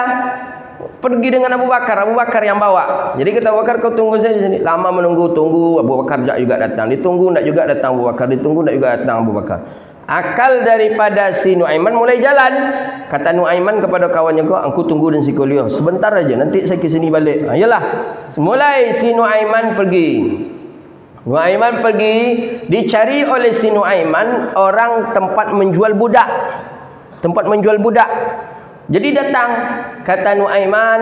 Pergi dengan Abu Bakar yang bawa. Jadi kata Abu Bakar, kau tunggu saja di sini. Lama menunggu, tunggu, Abu Bakar tak juga datang. Ditunggu tak juga datang Abu Bakar, ditunggu tak juga datang Abu Bakar. Akal daripada si Nuaiman mulai jalan. Kata Nuaiman kepada kawannya, aku tunggu di Sikolio. Sebentar aja, nanti saya ke sini balik. Ayolah. Mulai si Nuaiman pergi. Nuaiman pergi, dicari oleh si Nuaiman orang tempat menjual budak. Jadi datang, kata Nuaiman,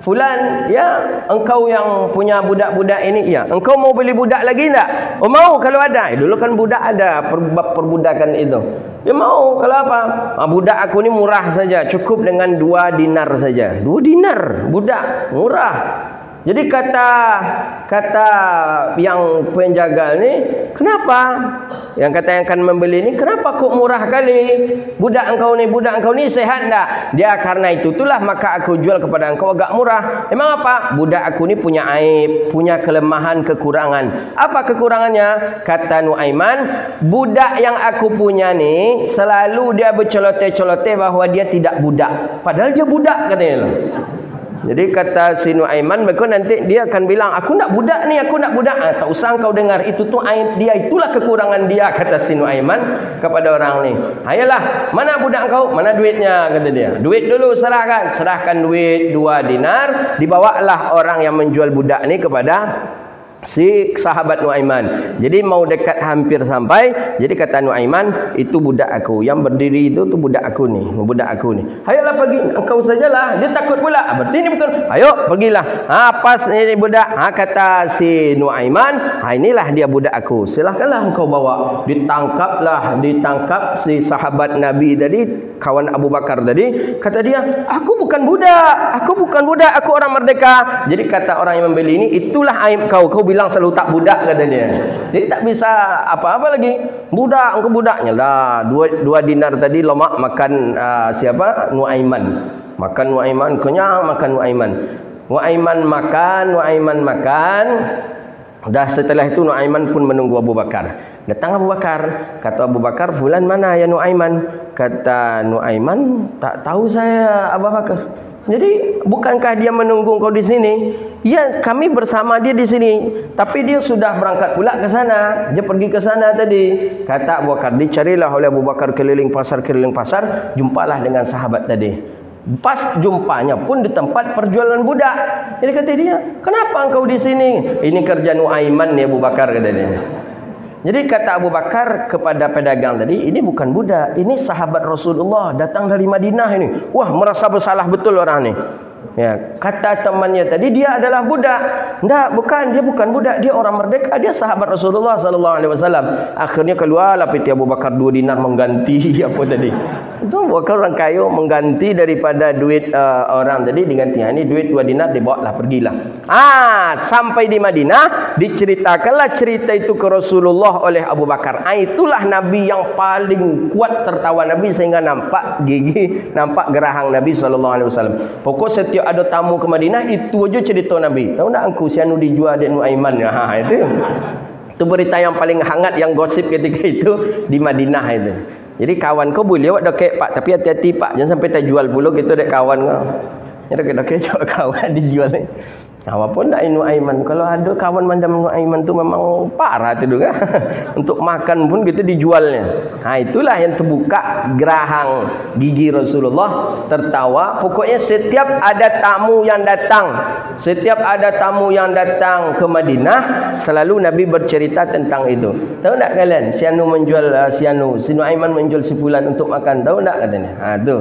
fulan, ya, engkau yang punya budak-budak ini, ya, engkau mau beli budak lagi tak? Oh mau kalau ada. Dulu kan budak ada perbudakan itu. Ya mau, kalau apa? Budak aku ni murah saja, cukup dengan 2 dinar saja. 2 dinar budak murah. Jadi kata yang penjaga ni, kenapa? Yang kata yang akan membeli ni, kenapa kok murah kali? Budak engkau ni sehat tak? Dia karena itulah maka aku jual kepada engkau agak murah. Emang apa? Budak aku ni punya aib, punya kelemahan, kekurangan. Apa kekurangannya? Kata Nuaiman, budak yang aku punya ni selalu dia berceloteh-celoteh bahawa dia tidak budak. Padahal dia budak, katanya. Jadi kata si Nuaiman, maka nanti dia akan bilang, aku nak budak ni, aku nak budak. Tak usah kau dengar, itu tu aib dia, itulah kekurangan dia, kata si Nuaiman kepada orang ni. Ayolah, mana budak kau? Mana duitnya? Kata dia. Duit dulu serahkan duit 2 dinar. Dibawalah orang yang menjual budak ni kepada si sahabat Nuaiman. Jadi mau dekat hampir sampai. Jadi kata Nuaiman, itu budak aku. Yang berdiri itu tu budak aku ni. Ayolah pergi. Engkau sajalah. Dia takut pula. Berarti ini betul. Ayo pergilah. Pas ni budak. Kata si Nuaiman, inilah dia budak aku. Silahkanlah engkau bawa. Ditangkap si sahabat Nabi tadi, kawan Abu Bakar tadi. Kata dia, aku bukan budak. Aku orang merdeka. Jadi kata orang yang membeli ini, itulah aib kau. Kau bilang selalu tak budak, katanya. Jadi tak bisa apa-apa lagi. Budak, engkau budaknya lah. 2 dinar tadi lemak makan siapa? Nuaiman. Makan Nuaiman, kenyang makan Nuaiman. Nuaiman makan. Dah setelah itu Nuaiman pun menunggu Abu Bakar. Datang Abu Bakar. Kata Abu Bakar, fulan mana ya Nuaiman? Kata Nuaiman, tak tahu saya Abu Bakar. Jadi bukankah dia menunggu kau di sini? Ya, kami bersama dia di sini. Tapi dia sudah berangkat pula ke sana. Dia pergi ke sana tadi. Kata Abu Bakar, dicarilah oleh Abu Bakar keliling pasar, jumpalah dengan sahabat tadi. Pas jumpanya pun di tempat perjualan budak. Jadi kata dia, kenapa engkau di sini? Ini kerja Nuaiman ni Abu Bakar, kata dia. Jadi kata Abu Bakar kepada pedagang tadi, ini bukan budak, ini sahabat Rasulullah datang dari Madinah ini. Wah, merasa bersalah betul orang ni. Ya, kata temannya tadi dia adalah budak. Enggak, dia bukan budak, dia orang merdeka, dia sahabat Rasulullah sallallahu alaihi wasallam. Akhirnya keluarlah peti Abu Bakar 2 dinar mengganti apa tadi. Itu Abu Bakar orang kaya mengganti daripada duit orang tadi diganti. Ini duit 2 dinar dibawalah, pergilah. Sampai di Madinah diceritakanlah cerita itu ke Rasulullah oleh Abu Bakar. Itulah Nabi yang paling kuat tertawa Nabi sehingga nampak gigi, nampak gerahang Nabi sallallahu alaihi wasallam. Pokok setiap ada tamu ke Madinah, itu aja cerita Nabi. Tahu tak engkau si anu dijual dia Nuaiman? Itu berita yang paling hangat, yang gosip ketika itu di Madinah itu. Jadi kawan kau boleh awak dokek pak, tapi hati-hati pak, jangan sampai tak jual pula kita dek kawan kau. Ya dokek-dokek kawan dijual ni. Walaupun tak Nuaiman, kalau ada kawan macam Nuaiman tu memang parah tu kan. Untuk makan pun kita dijualnya. Itulah yang terbuka gerahang gigi Rasulullah tertawa. Pokoknya setiap ada tamu yang datang, setiap ada tamu yang datang ke Madinah, selalu Nabi bercerita tentang itu. Tahu tak kalian? Si Anu menjual si Nuaiman menjual si fulan untuk makan. Tahu tak katanya? Tu.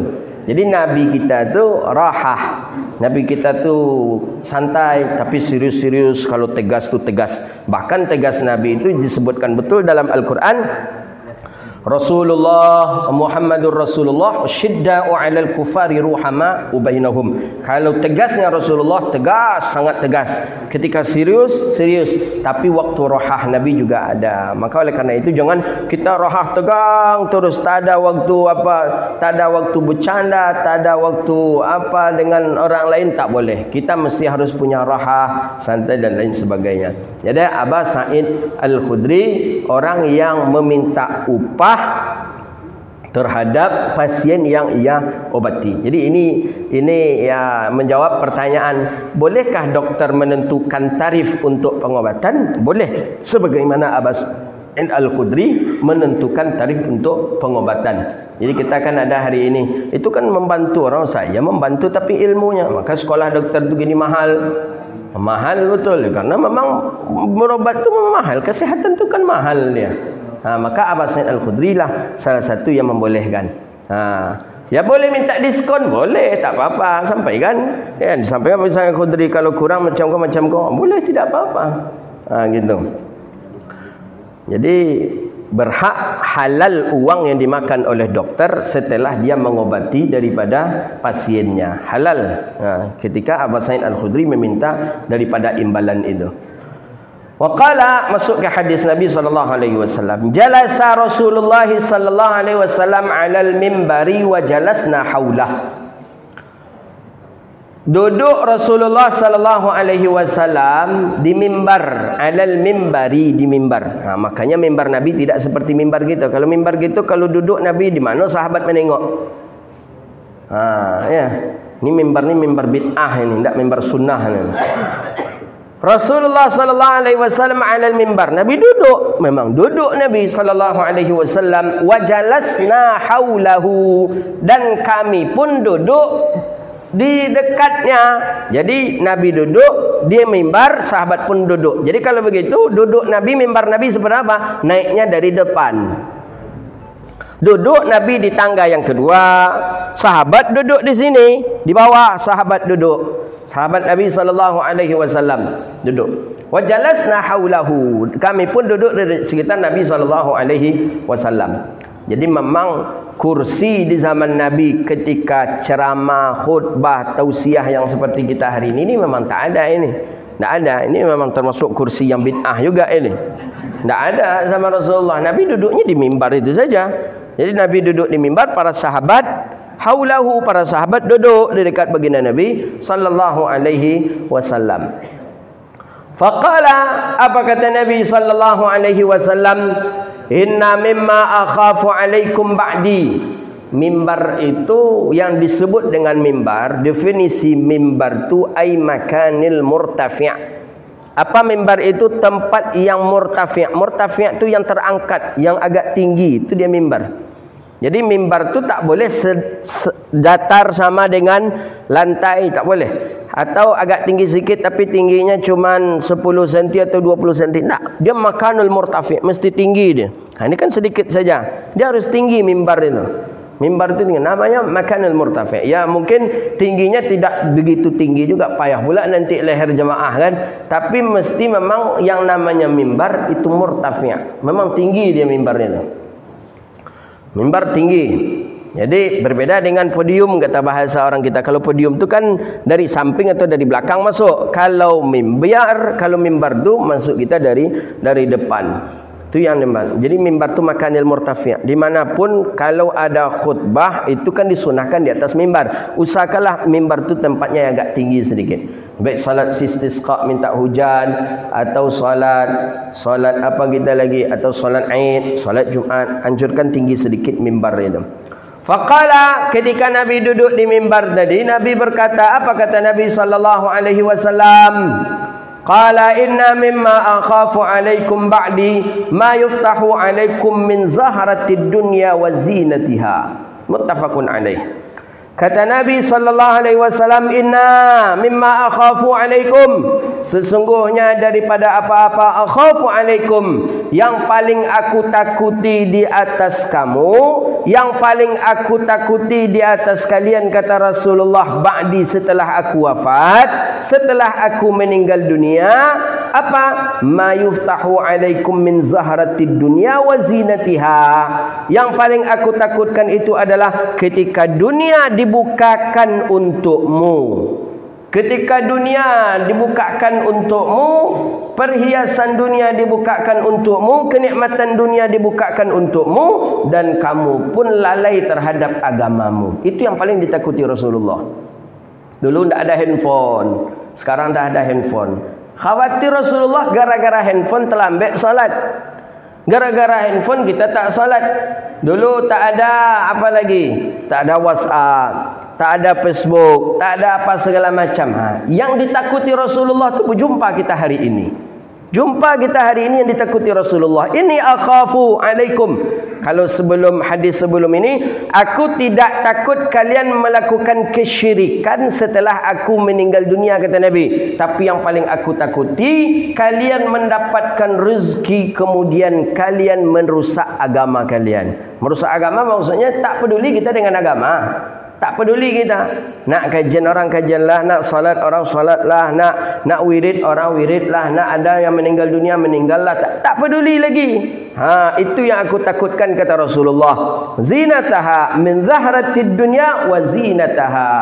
Jadi Nabi kita tu rahah. Nabi kita tu santai tapi serius-serius, kalau tegas tu tegas. Bahkan tegas Nabi itu disebutkan betul dalam Al-Quran. Rasulullah Muhammadur Rasulullah syidda'u 'alal kufari ruhama bainahum. Kalau tegasnya Rasulullah tegas, sangat tegas. Ketika serius, serius. Tapi waktu rahah Nabi juga ada. Maka oleh karena itu jangan kita rahah tegang terus, tak ada waktu apa, tak ada waktu bercanda, tak ada waktu apa dengan orang lain, tak boleh. Kita mesti harus punya rahah, santai dan lain sebagainya. Jadi Aba Sa'id Al-Khudri orang yang meminta upah terhadap pasien yang ia obati. Jadi ini ya menjawab pertanyaan, bolehkah dokter menentukan tarif untuk pengobatan? Boleh. Sebagaimana Abbas Al-Khudri menentukan tarif untuk pengobatan. Jadi kita kan ada hari ini, itu kan membantu orang, saya membantu tapi ilmunya. Maka sekolah dokter tu gini mahal. Mahal betul, karena memang berobat tu mahal, kesehatan tu kan mahal dia. Maka Abbas Al-Khudri lah salah satu yang membolehkan. Ya boleh minta diskon, boleh, tak apa-apa, sampaikan. Ya, disampaikan Abbas Al-Khudri, kalau kurang macam kau, boleh, tidak apa-apa. Gitu. Jadi berhak halal uang yang dimakan oleh dokter setelah dia mengobati daripada pasiennya. Halal. Ketika Abbas Al-Khudri meminta daripada imbalan itu. Waqala, masuk ke hadis Nabi sallallahu alaihi wasallam. Jalasa Rasulullah sallallahu alaihi wasallam 'alal mimbari wa jalasna haulah. Duduk Rasulullah sallallahu alaihi wasallam di mimbar, 'alal mimbari, di mimbar. Makanya mimbar Nabi tidak seperti mimbar kita. Kalau mimbar gitu, kalau duduk Nabi di mana sahabat menengok. Ya. Ini mimbar bid'ah ini, tidak mimbar sunnah ini. Rasulullah sallallahu alaihi wasallam 'alal mimbar. Nabi duduk, memang duduk Nabi sallallahu alaihi wasallam, wa jalasna haulahu, dan kami pun duduk di dekatnya. Jadi Nabi duduk, dia mimbar, sahabat pun duduk. Jadi kalau begitu, duduk Nabi, mimbar Nabi seperti apa? Naiknya dari depan. Duduk Nabi di tangga yang kedua, sahabat duduk di sini, di bawah sahabat duduk. Sahabat Nabi sallallahu alaihi wasallam duduk. Wa jalasna haulahu, kami pun duduk di sekitar Nabi sallallahu alaihi wasallam. Jadi memang kursi di zaman Nabi ketika ceramah, khutbah, tausiah yang seperti kita hari ini memang tak ada ini. Tak ada. Ini memang termasuk kursi yang bid'ah juga ini. Tak ada sama Rasulullah. Nabi duduknya di mimbar itu saja. Jadi Nabi duduk di mimbar, para sahabat haulahu, para sahabat duduk di dekat baginda Nabi sallallahu alaihi wasallam. Faqala, apa kata Nabi sallallahu alaihi wasallam? Inna mimma akhafu alaikum ba'di. Mimbar itu yang disebut dengan mimbar, definisi mimbar itu ay makanil murtafi'. Apa mimbar itu? Tempat yang murtafi'. Murtafi' itu yang terangkat, yang agak tinggi, itu dia mimbar. Jadi mimbar itu tak boleh datar sama dengan lantai, tak boleh. Atau agak tinggi sikit tapi tingginya cuma 10 cm atau 20 cm. Tak, dia makanul murtafi', mesti tinggi dia. Ini kan sedikit saja. Dia harus tinggi mimbar itu. Mimbar itu tinggi, namanya makanul murtafi'. Ya mungkin tingginya tidak begitu tinggi juga, payah pula nanti leher jemaah kan. Tapi mesti memang yang namanya mimbar itu murtafi'. Memang tinggi dia mimbar itu. Mimbar tinggi. Jadi berbeda dengan podium, kata bahasa orang kita. Kalau podium itu kan dari samping atau dari belakang masuk. Kalau mimbar itu masuk kita dari depan. Itu yang mimbar. Jadi mimbar itu makanil murtafi'. Dimanapun kalau ada khutbah itu kan disunahkan di atas mimbar. Usahakanlah mimbar itu tempatnya yang agak tinggi sedikit. Baik salat istisqa minta hujan, atau salat apa kita lagi, atau salat Aid, salat Jumat, anjurkan tinggi sedikit mimbar itu. Faqala, ketika Nabi duduk di mimbar tadi, Nabi berkata, apa kata Nabi sallallahu alaihi wasallam? Qala inna mimma akhafu alaikum ba'di ma yuftahu alaikum min zaharatid dunya wa zinatiha. Muttafaqun alaih. Kata Nabi sallallahu alaihi wasallam, inna mimma akhafu alaikum, sesungguhnya daripada apa-apa akhafu alaikum, yang paling aku takuti di atas kamu, yang paling aku takuti di atas kalian, kata Rasulullah, ba'di, setelah aku wafat, setelah aku meninggal dunia, apa? Ma yuftahu alaikum min zaharatid dunya wa zinatiha. Yang paling aku takutkan itu adalah ketika dunia dibukakan untukmu. Ketika dunia dibukakan untukmu, perhiasan dunia dibukakan untukmu, kenikmatan dunia dibukakan untukmu, dan kamu pun lalai terhadap agamamu. Itu yang paling ditakuti Rasulullah. Dulu tidak ada handphone, sekarang dah ada handphone. Khawatir Rasulullah gara-gara handphone terlambat salat. Gara-gara handphone kita tak salat. Dulu tak ada apa lagi? Tak ada WhatsApp, tak ada Facebook, tak ada apa segala macam. Yang ditakuti Rasulullah itu berjumpa kita hari ini. Jumpa kita hari ini yang ditakuti Rasulullah. Ini akhafu alaikum. Kalau sebelum hadis sebelum ini, aku tidak takut kalian melakukan kesyirikan setelah aku meninggal dunia, kata Nabi. Tapi yang paling aku takuti, kalian mendapatkan rezeki kemudian kalian merusak agama kalian. Merusak agama maksudnya tak peduli kita dengan agama. Tak peduli kita. Nak kajian orang kajian lah, nak salat orang salat lah, nak wirid orang wirid lah, nak ada yang meninggal dunia meninggal lah. Tak peduli lagi. Itu yang aku takutkan, kata Rasulullah. Zinataha min zahratid dunya wa zinataha.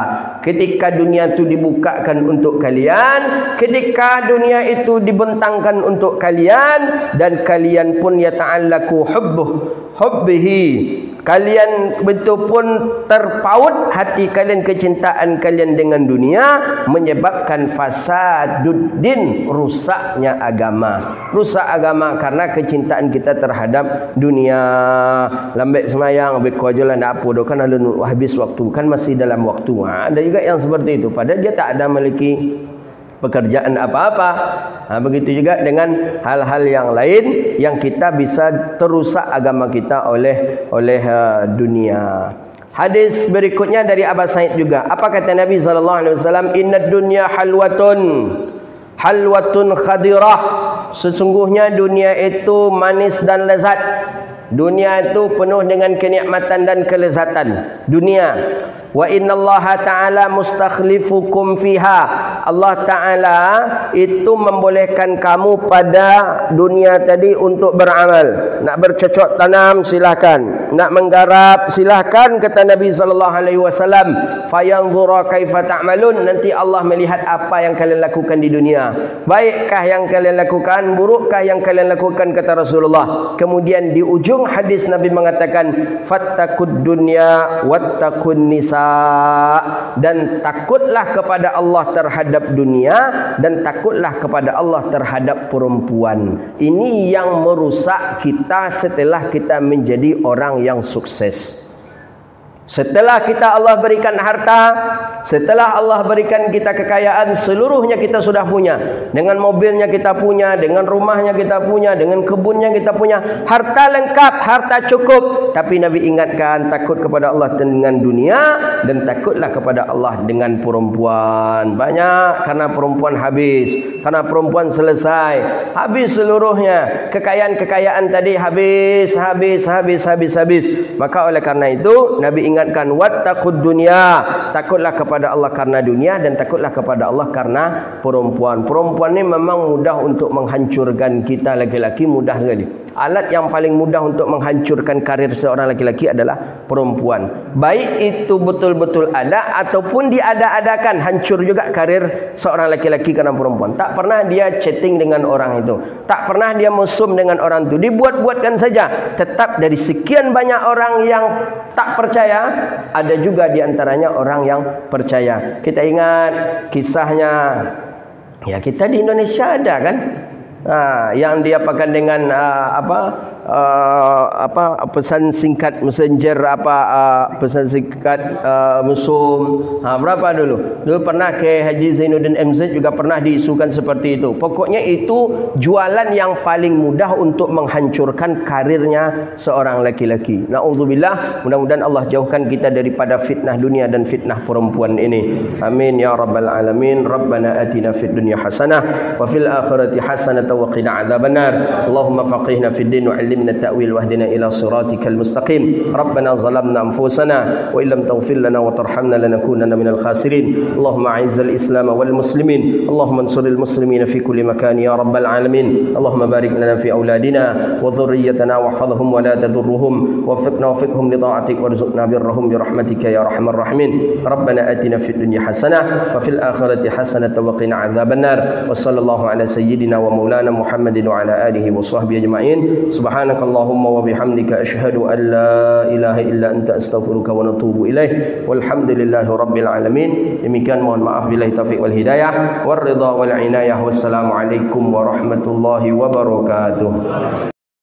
Ketika dunia itu dibukakan untuk kalian, ketika dunia itu dibentangkan untuk kalian, dan kalian pun yata'allaku hubbihi, kalian betul pun terpaut hati kalian, kecintaan kalian dengan dunia, menyebabkan fasaduddin, rusaknya agama. Rusak agama karena kecintaan kita terhadap dunia. Lambat semayang, beko je lah, nak apa dah, kan habis waktu, kan masih dalam waktu. Ada juga yang seperti itu, padahal dia tak ada memiliki pekerjaan apa-apa. Begitu juga dengan hal-hal yang lain yang kita bisa terusak agama kita oleh dunia. Hadis berikutnya dari Abu Sa'id juga. Apa kata Nabi SAW? Inna dunya halwatun khadirah. Sesungguhnya dunia itu manis dan lezat. Dunia itu penuh dengan kenikmatan dan kelezatan. Dunia. Wa innallaha ta'ala mustakhlifukum fiha. Allah Ta'ala itu membolehkan kamu pada dunia tadi untuk beramal. Nak bercocok tanam silahkan, nak menggarap silahkan, kata Nabi SAW. Fayanzura kaifa ta'malun. Nanti Allah melihat apa yang kalian lakukan di dunia. Baikkah yang kalian lakukan, burukkah yang kalian lakukan, kata Rasulullah. Kemudian di ujung hadis Nabi mengatakan, fattaqud dunya wattaqun nisa. Dan takutlah kepada Allah terhadap dunia, dan takutlah kepada Allah terhadap perempuan. Ini yang merusak kita setelah kita menjadi orang yang sukses. Setelah kita Allah berikan harta, setelah Allah berikan kita kekayaan, seluruhnya kita sudah punya. Dengan mobilnya kita punya, dengan rumahnya kita punya, dengan kebunnya kita punya. Harta lengkap, harta cukup. Tapi Nabi ingatkan, takut kepada Allah dengan dunia, dan takutlah kepada Allah dengan perempuan. Banyak karena perempuan habis, karena perempuan selesai, habis seluruhnya. Kekayaan-kekayaan tadi habis. Maka oleh karena itu Nabi ingatkan, wattaqud dunya, takutlah kepada Allah karena dunia, dan takutlah kepada Allah karena perempuan. Perempuan ni memang mudah untuk menghancurkan kita laki-laki, mudah sekali. Alat yang paling mudah untuk menghancurkan karir seorang laki-laki adalah perempuan. Baik itu betul-betul ada ataupun diada-adakan, hancur juga karir seorang laki-laki karena perempuan. Tak pernah dia chatting dengan orang itu, tak pernah dia mesum dengan orang itu, dibuat-buatkan saja. Tetap dari sekian banyak orang yang tak percaya, ada juga di antaranya orang yang percaya. Kita ingat kisahnya, ya kita di Indonesia ada kan, yang dia pakai dengan pesan singkat messenger, pesan singkat mesum. Berapa dulu? Dulu pernah ke Haji Zainuddin MZ juga pernah diisukan seperti itu. Pokoknya itu jualan yang paling mudah untuk menghancurkan karirnya seorang laki-laki. Na'udzubillah, mudah-mudahan Allah jauhkan kita daripada fitnah dunia dan fitnah perempuan ini. Amin ya rabbal alamin. Rabbana atina fid dunya hasanah wa fil akhirati hasanah wa qina adzabannar. Allahumma faqihna fid din wa 'allimna at-ta'wil wahdina ila siratikal mustaqim. Rabbana zalamna anfusana wa illam taghfir lana wa tarhamna lanakunanna minal khasirin. Allahumma a'izzal islam wal muslimin. Allahumma ansuril muslimin fi kulli makan ya rabbal alamin. Allahumma barik lana fi auladina wa dhurriyyatina wahfazhum wa la tadurruhum waffiqna wafiqhum li ta'atik warzuqna birrahum bi rahmatika ya arhamar rahimin. Rabbana atina fid dunya hasanah wa fil akhirati hasanah wa qina adzabannar. Wa sallallahu ala sayyidina wa maulana Muhammadin wa ala alihi wa sahbihi ajma'in. Subhanakallahumma wa bihamdika asyhadu an la ilaha illa anta astaghfiruka wa natubu ilaih. Walhamdulillahi rabbil alamin. Demikian, mohon maaf billahi taufiq wal hidayah war ridha wal inayah. Wassalamu alaikum warahmatullahi wabarakatuh.